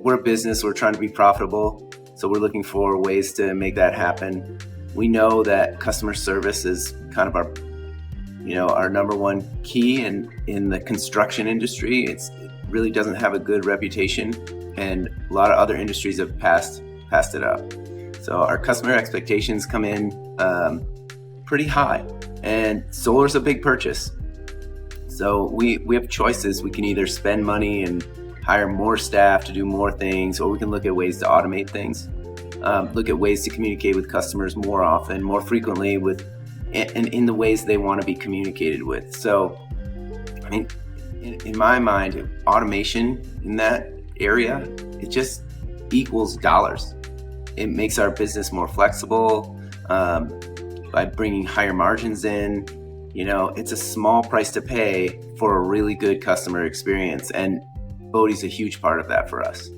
we're a business, we're trying to be profitable. So we're looking for ways to make that happen. We know that customer service is kind of our number one key in the construction industry. It really doesn't have a good reputation, and a lot of other industries have passed it up. So our customer expectations come in pretty high, and solar's a big purchase. So we have choices. We can either spend money and hire more staff to do more things, or we can look at ways to automate things, look at ways to communicate with customers more often, more frequently, and in the ways they want to be communicated with. So, I mean, in my mind, automation in that area, it just equals dollars. It makes our business more flexible by bringing higher margins in. It's a small price to pay for a really good customer experience, and Bodhi's a huge part of that for us.